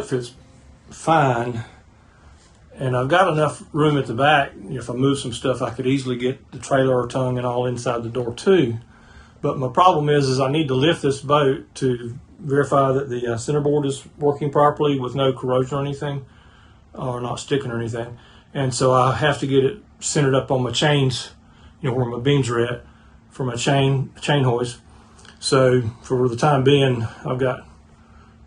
boat fits fine, and I've got enough room at the back. If I move some stuff, I could easily get the trailer or tongue and all inside the door too. But my problem is I need to lift this boat to verify that the centerboard is working properly with no corrosion or anything, or not sticking or anything. And so I have to get it centered up on my chains, where my beams are at, for my chain hoist. So for the time being, I've got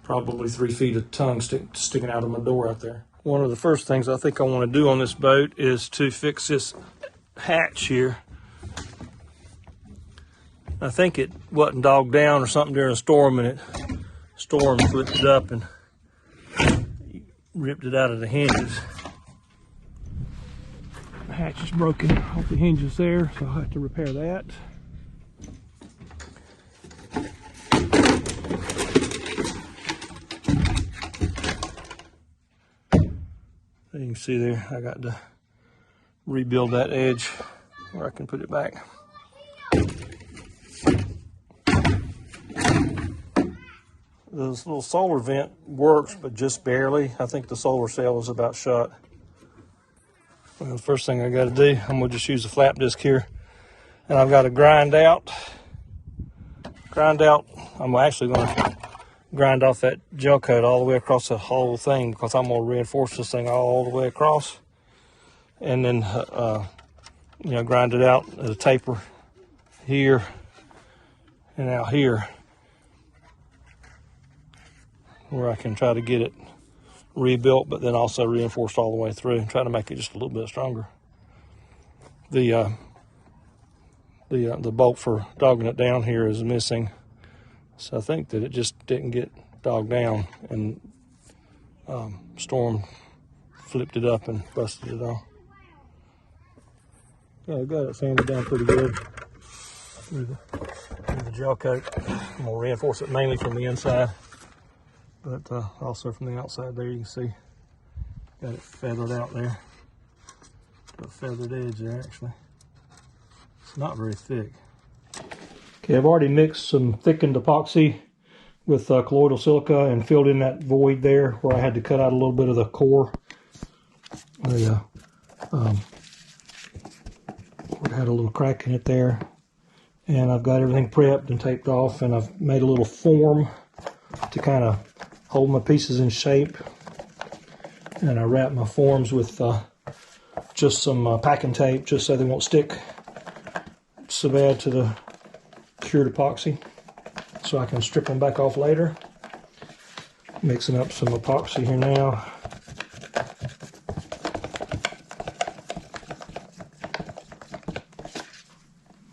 probably 3 feet of tongue sticking out of my door out there. One of the first things I think I want to do on this boat is to fix this hatch here. I think it wasn't dogged down or something during a storm, and storm flipped it up and ripped it out of the hinges. The hatch is broken off the hinges there, so I'll have to repair that. You can see there, I got to rebuild that edge where I can put it back. This little solar vent works, but just barely. I think the solar cell is about shot. Well, the first thing I got to do, I'm going to just use a flap disc here, and I've got to grind out. I'm actually going to grind off that gel coat all the way across the whole thing, because I'm going to reinforce this thing all the way across, and then grind it out at a taper here and out here, where I can try to get it rebuilt, but then also reinforced all the way through and try to make it just a little bit stronger. The bolt for dogging it down here is missing, so I think that it just didn't get dogged down, and storm flipped it up and busted it off. Yeah, I got it sanded down pretty good with the gel coat. I'm gonna reinforce it mainly from the inside, but also from the outside there. You can see got it feathered out there. Got a feathered edge there actually. It's not very thick. Okay, I've already mixed some thickened epoxy with colloidal silica and filled in that void there where I had to cut out a little bit of the core. It had a little crack in it there. And I've got everything prepped and taped off, and I've made a little form to kind of hold my pieces in shape. And I wrap my forms with just some packing tape, just so they won't stick so bad to the cured epoxy, so I can strip them back off later. Mixing up some epoxy here now.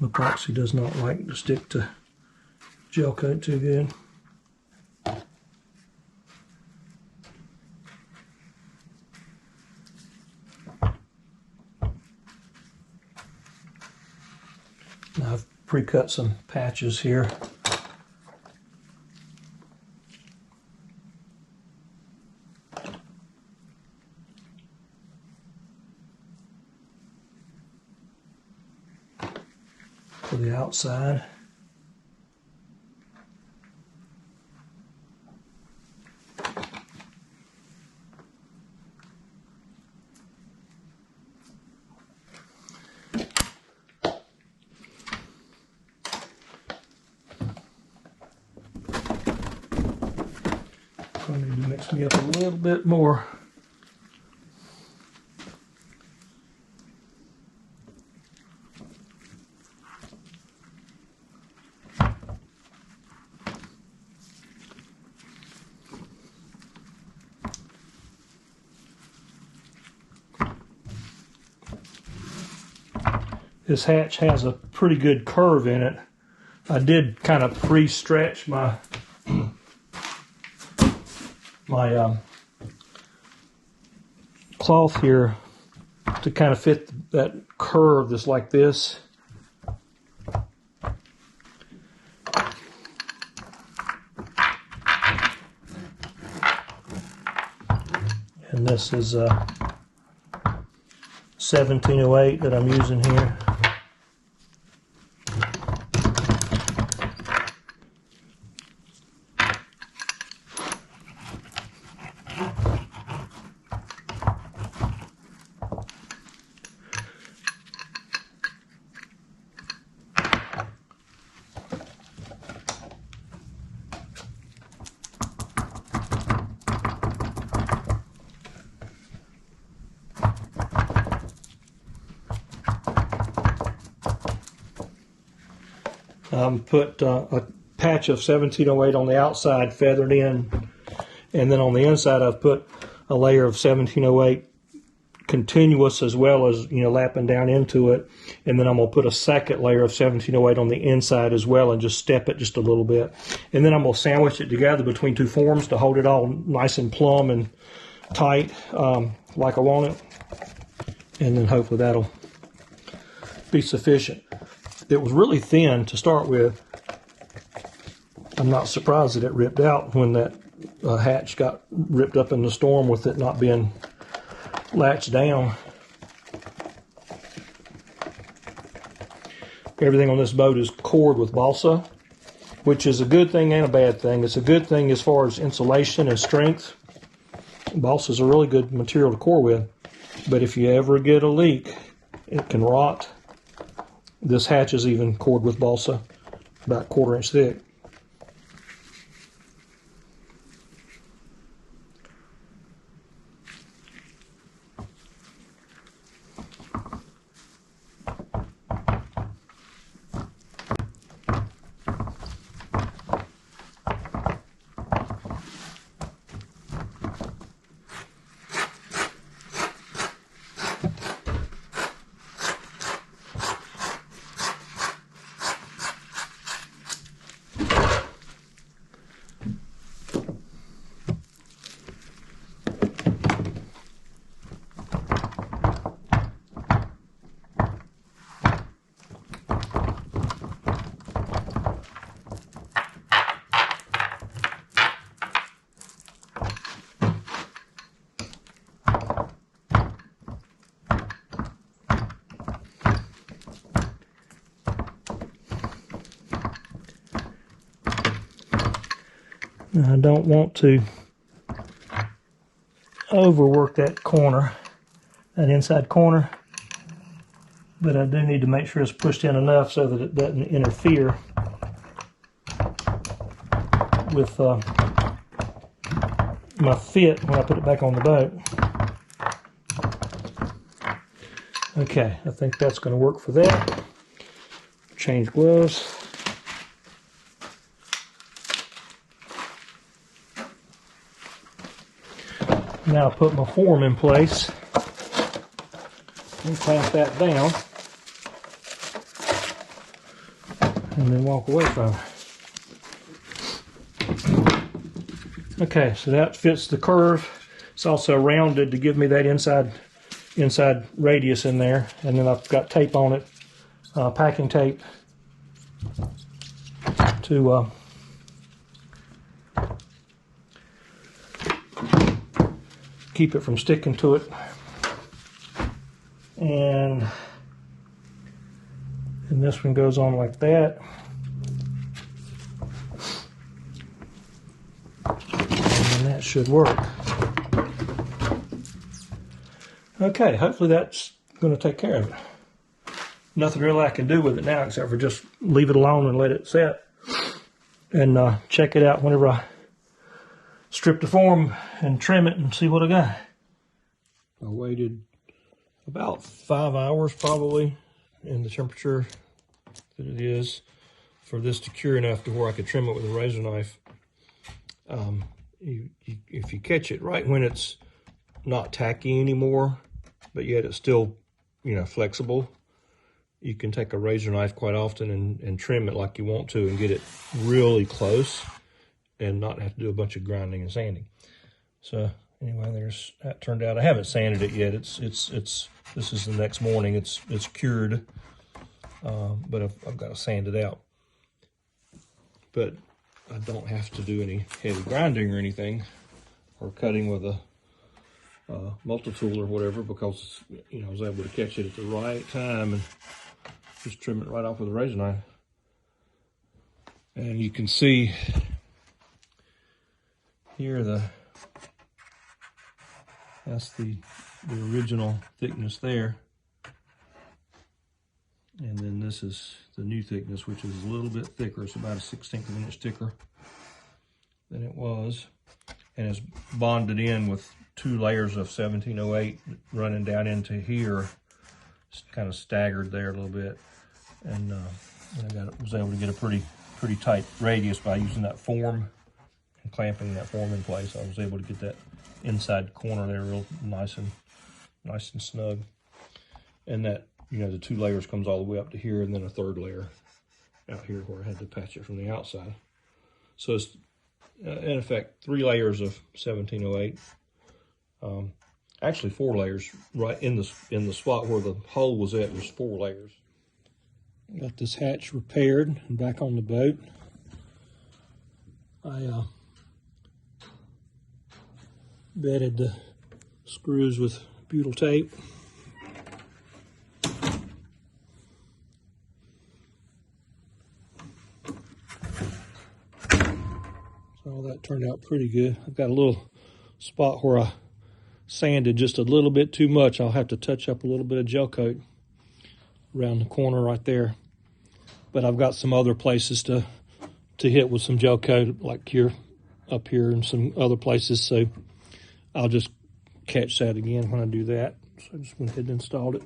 Epoxy does not like to stick to gel coat too good. Now I've pre-cut some patches here. For the outside. I need to mix me up a little bit more. This hatch has a pretty good curve in it. I did kind of pre-stretch my cloth here to kind of fit that curve that's like this. And this is 1708 that I'm using here. put a patch of 1708 on the outside, feathered in, and then on the inside I've put a layer of 1708 continuous as well as, lapping down into it. And then I'm going to put a second layer of 1708 on the inside as well and just step it just a little bit. And then I'm going to sandwich it together between two forms to hold it all nice and plumb and tight like I want it. And then hopefully that'll be sufficient. It was really thin to start with. I'm not surprised that it ripped out when that hatch got ripped up in the storm with it not being latched down. Everything on this boat is cored with balsa, which is a good thing and a bad thing. It's a good thing as far as insulation and strength. Balsa is a really good material to core with, but if you ever get a leak, it can rot. This hatch is even cored with balsa, about 1/4 inch thick. Now, I don't want to overwork that corner, that inside corner, but I do need to make sure it's pushed in enough so that it doesn't interfere with my fit when I put it back on the boat. Okay, I think that's going to work for that. Change gloves. Now I put my form in place and clamp that down and then walk away from it. Okay, so that fits the curve. It's also rounded to give me that inside radius in there, and then I've got tape on it, packing tape to keep it from sticking to it. And this one goes on like that. And that should work. Okay, hopefully that's going to take care of it. Nothing really I can do with it now except for just leave it alone and let it set. And check it out whenever I strip the form and trim it and see what I got. I waited about 5 hours probably in the temperature that it is for this to cure enough to where I could trim it with a razor knife. If you catch it right when it's not tacky anymore, but yet it's still, flexible, you can take a razor knife quite often and trim it like you want to and get it really close and not have to do a bunch of grinding and sanding. So anyway, that turned out. I haven't sanded it yet. This is the next morning. It's cured, but I've got to sand it out. But I don't have to do any heavy grinding or anything, or cutting with a multi-tool or whatever, because I was able to catch it at the right time and just trim it right off with a razor knife. And you can see here that's the original thickness there, and then this is the new thickness, which is a little bit thicker. It's about a 1/16 of an inch thicker than it was, and it's bonded in with 2 layers of 1708 running down into here. It's kind of staggered there a little bit, and And I was able to get a pretty tight radius by using that form and clamping that form in place. I was able to get that inside corner there real nice and snug. And that, you know, the 2 layers comes all the way up to here, and then a 3rd layer out here where I had to patch it from the outside. So it's in effect 3 layers of 1708. Actually 4 layers. Right in the spot where the hole was at, there's 4 layers. Got this hatch repaired and back on the boat. I bedded the screws with butyl tape. So all that turned out pretty good. I've got a little spot where I sanded just a little bit too much. I'll have to touch up a little bit of gel coat around the corner right there. But I've got some other places to hit with some gel coat, like here, up here, and some other places. So I'll just catch that again when I do that. So I just went ahead and installed it.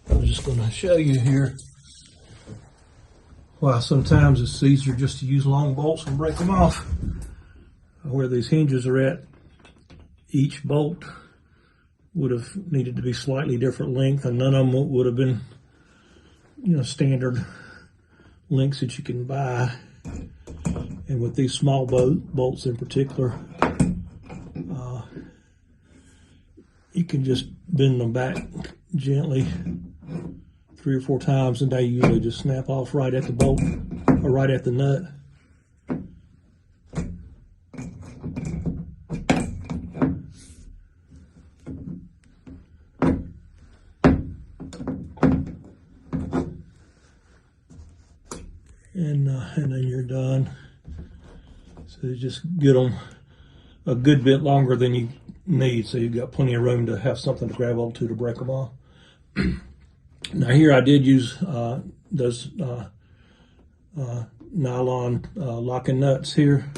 I'm just going to show you here why sometimes it's easier just to use long bolts and break them off. Where these hinges are at, each bolt would have needed to be slightly different length, and none of them would have been, you know, standard lengths that you can buy. And with these small bolts in particular, you can just bend them back gently 3 or 4 times, and they usually just snap off right at the bolt or right at the nut. And then you're done. So you just get them a good bit longer than you need, so you've got plenty of room to have something to grab onto to break them off. Now here I did use those nylon locking nuts here,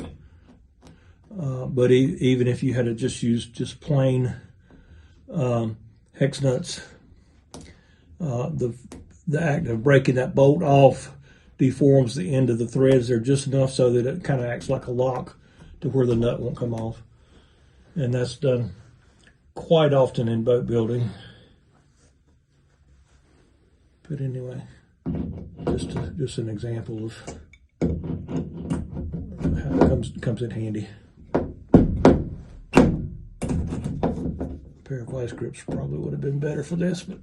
but even if you had to just use just plain hex nuts, the act of breaking that bolt off deforms the end of the threads there just enough so that it kind of acts like a lock to where the nut won't come off. And that's done quite often in boat building. But anyway, just an example of how it comes in handy. A pair of vice grips probably would have been better for this, but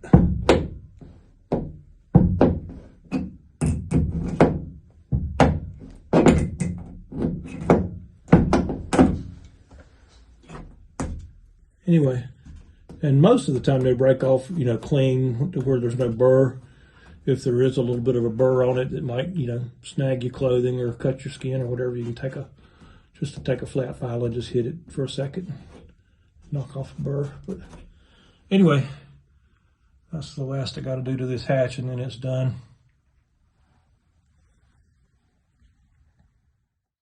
anyway, and most of the time they break off, you know, clean to where there's no burr. If there is a little bit of a burr on it, it might, you know, snag your clothing or cut your skin or whatever. You can take a flat file and just hit it for a second, knock off the burr. But anyway, that's the last I got to do to this hatch, and then it's done.